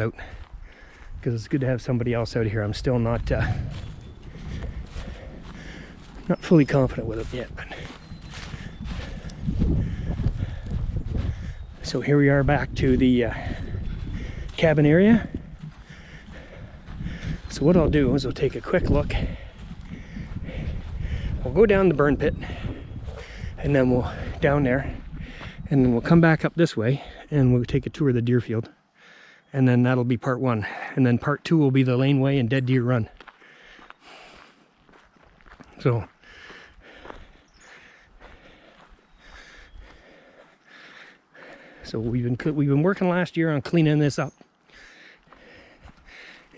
out, because it's good to have somebody else out here. I'm still not fully confident with it yet, but so here we are back to the cabin area. So what I'll do is I'll take a quick look. We'll go down the burn pit, and then we'll down there, and then we'll come back up this way, and we'll take a tour of the deer field, and then that'll be part 1, and then part 2 will be the laneway and dead deer run. So we've been working last year on cleaning this up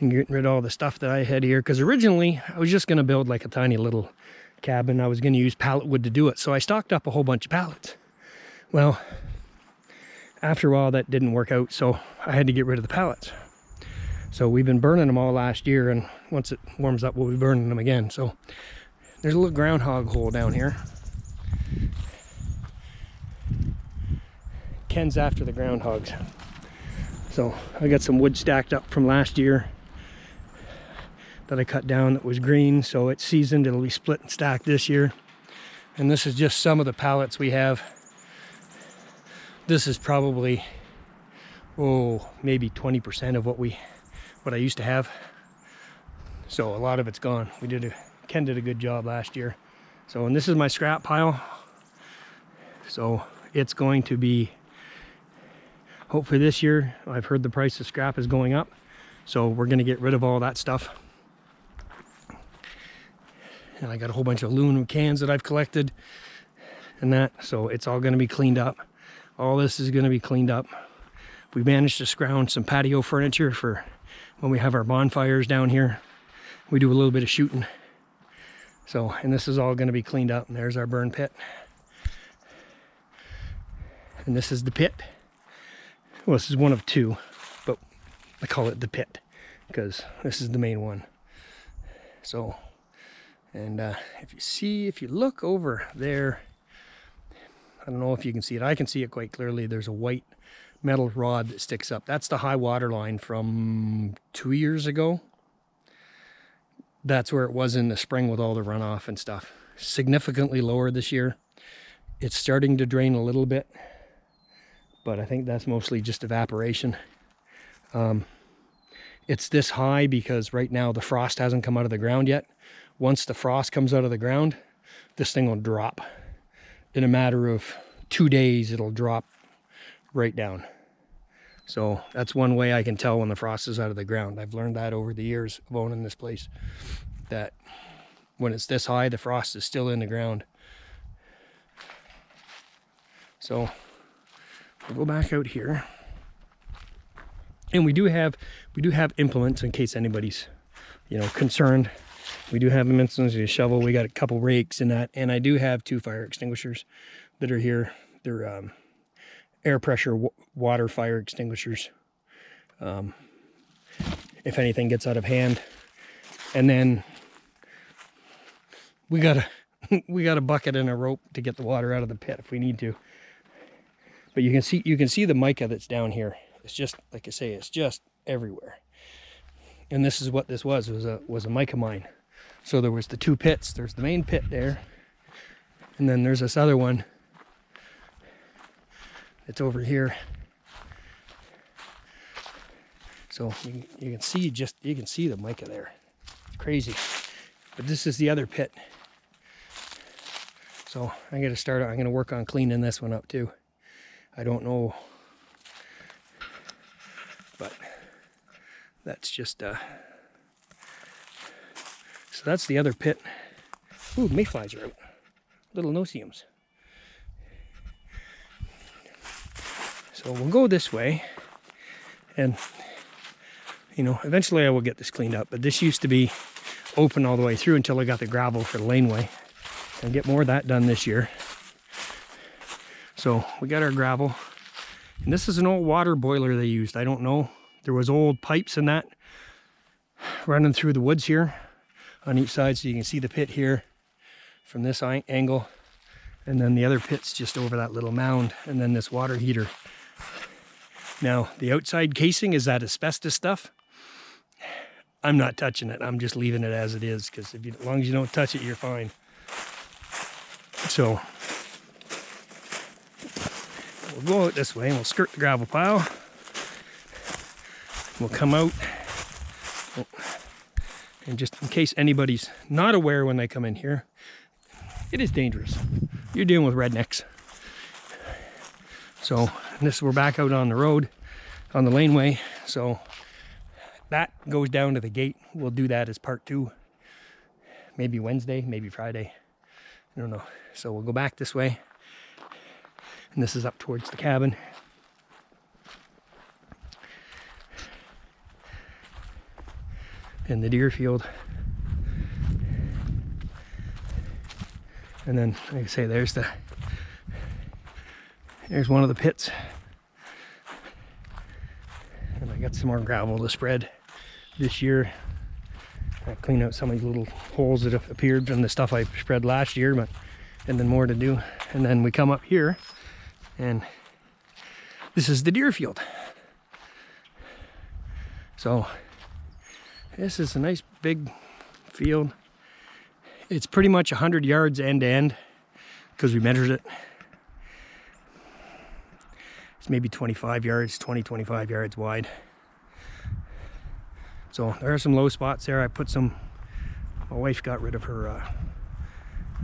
and getting rid of all the stuff that I had here, because originally I was just going to build like a tiny little cabin. I was going to use pallet wood to do it, so I stocked up a whole bunch of pallets. Well, after a while that didn't work out, so I had to get rid of the pallets. So we've been burning them all last year, and once it warms up we'll be burning them again. So there's a little groundhog hole down here. Ken's after the groundhogs. So I got some wood stacked up from last year that I cut down that was green, so it's seasoned. It'll be split and stacked this year. And this is just some of the pallets we have. This is probably, maybe 20% of what I used to have. So a lot of it's gone. Ken did a good job last year. So, and this is my scrap pile. So it's going to be, hopefully this year, I've heard the price of scrap is going up, so we're going to get rid of all that stuff. And I got a whole bunch of aluminum cans that I've collected and that, so it's all going to be cleaned up. All this is going to be cleaned up. We managed to scrounge some patio furniture for when we have our bonfires down here. We do a little bit of shooting. So, and this is all going to be cleaned up, and there's our burn pit. And this is the pit. Well, this is one of 2, but I call it the pit because this is the main one. So, and if you look over there, I don't know if you can see it. I can see it quite clearly. There's a white metal rod that sticks up. That's the high water line from 2 years ago. That's where it was in the spring with all the runoff and stuff. Significantly lower this year. It's starting to drain a little bit, but I think that's mostly just evaporation. It's this high because right now the frost hasn't come out of the ground yet. Once the frost comes out of the ground, this thing will drop. In a matter of 2 days, it'll drop right down. So that's one way I can tell when the frost is out of the ground. I've learned that over the years of owning this place, that when it's this high, the frost is still in the ground. So we'll go back out here, and we do have implements in case anybody's concerned. We do have implements, a shovel. We got a couple rakes and that, and I do have 2 fire extinguishers that are here. They're air pressure water fire extinguishers. If anything gets out of hand, and then we got a bucket and a rope to get the water out of the pit if we need to. But you can see the mica that's down here. It's just, like I say, it's just everywhere. And this is what this was a mica mine. So there was the 2 pits. There's the main pit there, and then there's this other one. It's over here. So you can see the mica there. It's crazy. But this is the other pit. So I'm going to work on cleaning this one up too. I don't know, but that's just so that's the other pit. Ooh, mayflies are out. Little no-see-ums. So we'll go this way, and eventually I will get this cleaned up, but this used to be open all the way through until I got the gravel for the laneway. I'll get more of that done this year. So we got our gravel, and this is an old water boiler they used. I don't know, there was old pipes and that running through the woods here on each side, so you can see the pit here from this angle, and then the other pit's just over that little mound, and then this water heater Now, the outside casing is that asbestos stuff. I'm not touching it. I'm just leaving it as it is, because as long as you don't touch it, you're fine. So we'll go out this way and we'll skirt the gravel pile. We'll come out. And just in case anybody's not aware when they come in here, it is dangerous. You're dealing with rednecks. So we're back out on the road, on the laneway. So that goes down to the gate. We'll do that as part 2. Maybe Wednesday, maybe Friday. I don't know. So we'll go back this way. And this is up towards the cabin. And the deer field. And then, like I say, there's one of the pits. And I got some more gravel to spread this year. I clean out some of these little holes that have appeared from the stuff I spread last year, and then more to do. And then we come up here, and this is the deer field. So this is a nice big field. It's pretty much 100 yards end to end, because we measured it. It's maybe 25 yards, 25 yards wide. So there are some low spots there. My wife got rid of her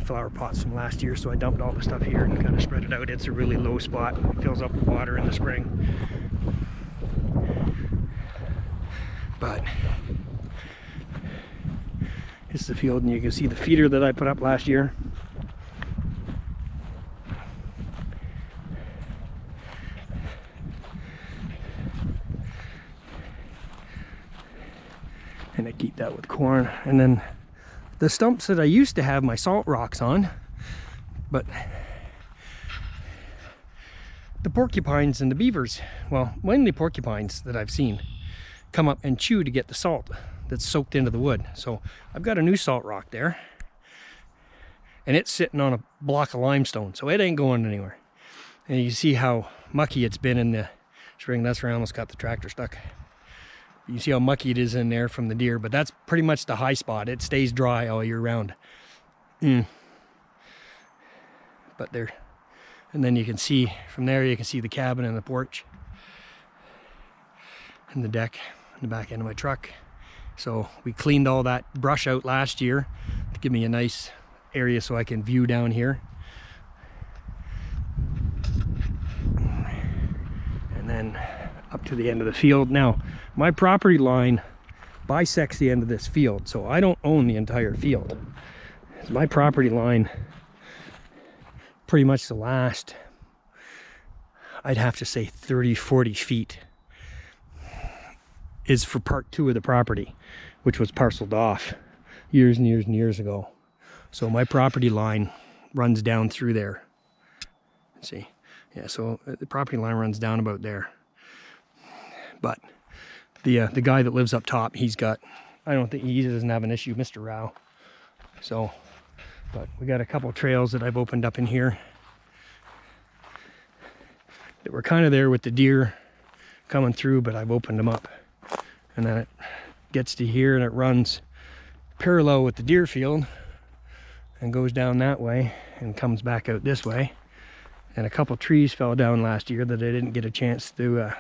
flower pots from last year, so I dumped all the stuff here and kind of spread it out. It's a really low spot. It fills up with water in the spring. But this is the field, and you can see the feeder that I put up last year. And I keep that with corn. And then the stumps that I used to have my salt rocks on, but the porcupines and the beavers, well, mainly porcupines that I've seen, come up and chew to get the salt that's soaked into the wood. So I've got a new salt rock there, and it's sitting on a block of limestone, so it ain't going anywhere. And you see how mucky it's been in the spring. That's where I almost got the tractor stuck. You see how mucky it is in there from the deer, but that's pretty much the high spot. It stays dry all year round. But there, and then you can see from there, you can see the cabin and the porch and the deck and the back end of my truck. So we cleaned all that brush out last year to give me a nice area so I can view down here. And then up to the end of the field. Now, my property line bisects the end of this field, so I don't own the entire field. My property line, pretty much the last, I'd have to say 30-40 feet, is for part 2 of the property, which was parceled off years and years and years ago. So my property line runs down through there. Let's see. Yeah, so the property line runs down about there. But the guy that lives up top, he doesn't have an issue, Mr. Rao. So, but we got a couple trails that I've opened up in here that were kind of there with the deer coming through, but I've opened them up. And then it gets to here and it runs parallel with the deer field and goes down that way and comes back out this way. And a couple trees fell down last year that I didn't get a chance to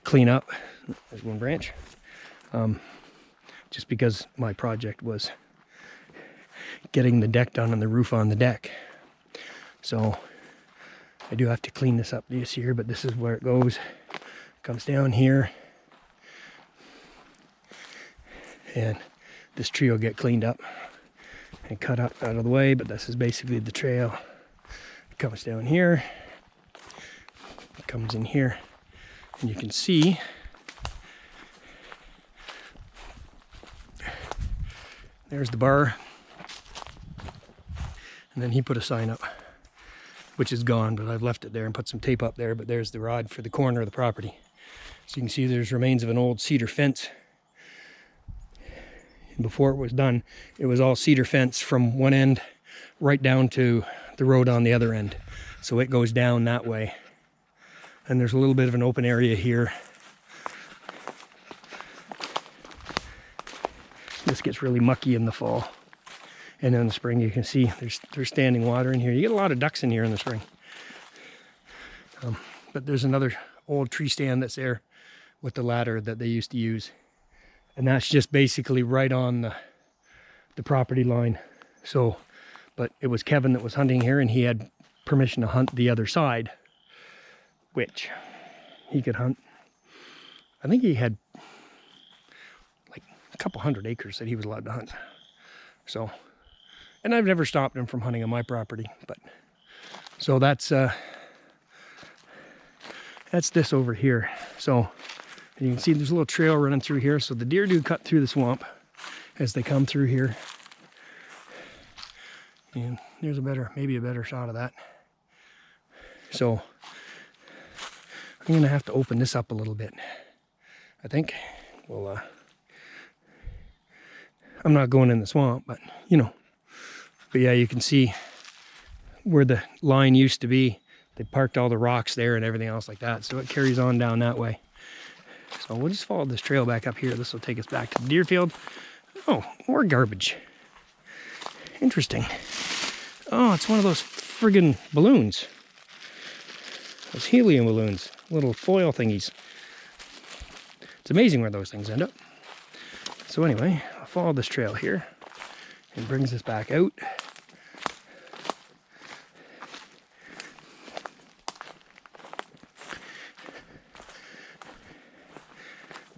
clean up. There's one branch. Just because my project was getting the deck done and the roof on the deck. So I do have to clean this up this year, but this is where it goes. Comes down here. And this tree will get cleaned up and cut up out of the way, but this is basically the trail. It comes down here. It comes in here. And you can see there's the bar, and then he put a sign up, which is gone, but I've left it there and put some tape up there. But there's the rod for the corner of the property. So you can see there's remains of an old cedar fence. And before it was done, it was all cedar fence from one end right down to the road on the other end. So it goes down that way. And there's a little bit of an open area here. This gets really mucky in the fall. And in the spring, you can see there's standing water in here. You get a lot of ducks in here in the spring. But there's another old tree stand that's there with the ladder that they used to use. And that's just basically right on the property line. So, but it was Kevin that was hunting here, and he had permission to hunt the other side, which he could hunt. I think he had like a couple hundred acres that he was allowed to hunt. So, and I've never stopped him from hunting on my property, but so that's this over here. So you can see there's a little trail running through here. So the deer do cut through the swamp as they come through here. And there's maybe a better shot of that. So I'm gonna have to open this up a little bit. I think, well, I'm not going in the swamp, but you know. But yeah, you can see where the line used to be. They parked all the rocks there and everything else like that. So it carries on down that way. So we'll just follow this trail back up here. This will take us back to the deer field. Oh, more garbage. Interesting. Oh, it's one of those friggin' balloons. Those helium balloons. Little foil thingies. It's amazing where those things end up. So anyway, I'll follow this trail here. It brings us back out.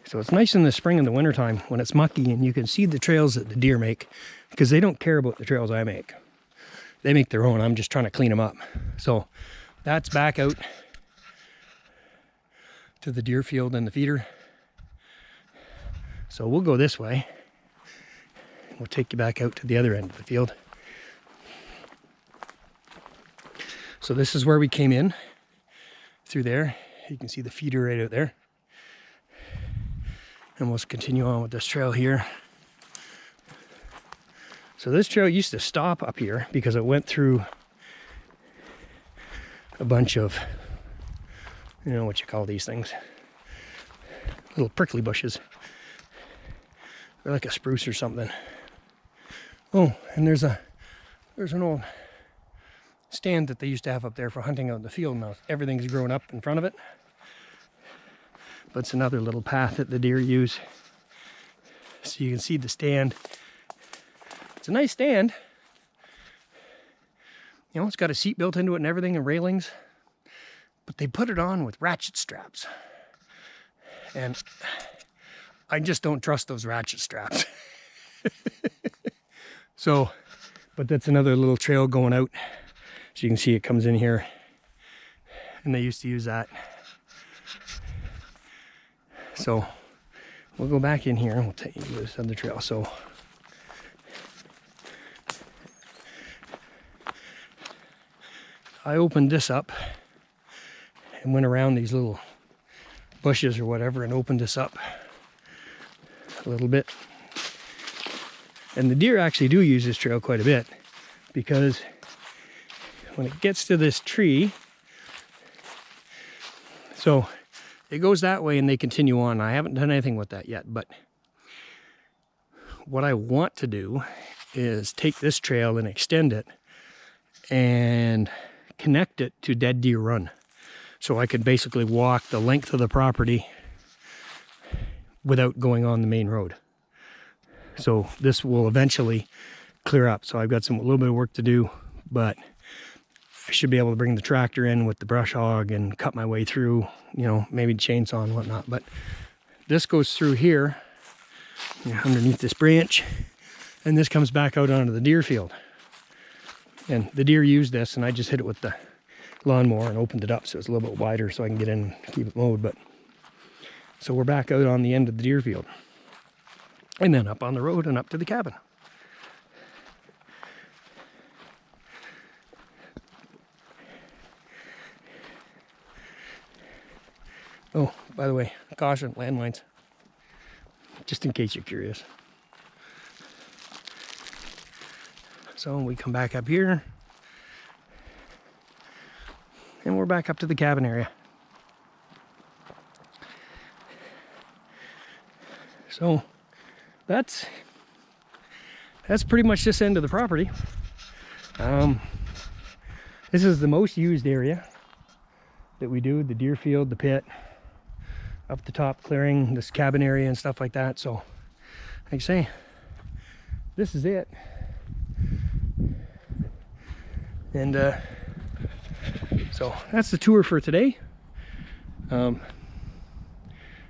So it's nice in the spring and the wintertime when it's mucky and you can see the trails that the deer make, because they don't care about the trails I make. They make their own. I'm just trying to clean them up. So that's back out to the deer field and the feeder. So we'll go this way. We'll take you back out to the other end of the field. So this is where we came in through there. You can see the feeder right out there. And we'll continue on with this trail here. So this trail used to stop up here because it went through a bunch of, you know what you call these things, little prickly bushes. They're like a spruce or something. Oh, and there's an old stand that they used to have up there for hunting out in the field. Now everything's grown up in front of it. But it's another little path that the deer use. So you can see the stand. It's a nice stand. You know, it's got a seat built into it and everything and railings. But they put it on with ratchet straps. And I just don't trust those ratchet straps. So, but that's another little trail going out. So you can see it comes in here. And they used to use that. So we'll go back in here and we'll take you to this other trail. So I opened this up and went around these little bushes or whatever and opened this up a little bit. And the deer actually do use this trail quite a bit, because when it gets to this tree, so it goes that way and they continue on. I haven't done anything with that yet, but what I want to do is take this trail and extend it and connect it to Dead Deer Run. So I could basically walk the length of the property without going on the main road. So this will eventually clear up. So I've got a little bit of work to do, but I should be able to bring the tractor in with the brush hog and cut my way through, you know, maybe chainsaw and whatnot. But this goes through here, you know, underneath this branch, and this comes back out onto the deer field. And the deer use this, and I just hit it with the lawnmower and opened it up so it's a little bit wider so I can get in and keep it mowed. But so we're back out on the end of the deer field, and then up on the road and up to the cabin. Oh, by the way, caution, landmines, just in case you're curious. So we come back up here, and we're back up to the cabin area. So that's pretty much this end of the property. This is the most used area that we do, the deer field, the pit, up the top clearing, this cabin area and stuff like that. So like I say, this is it. And so that's the tour for today.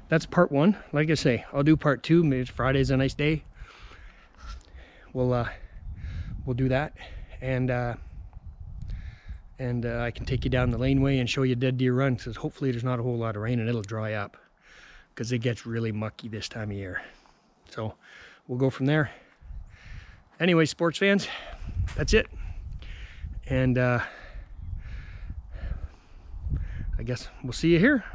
That's part one. Like I say, I'll do part two. Maybe Friday's a nice day. We'll do that, and I can take you down the laneway and show you Dead Deer Run, because hopefully there's not a whole lot of rain and it'll dry up, because it gets really mucky this time of year. So we'll go from there. Anyway, sports fans, that's it. And I guess we'll see you here.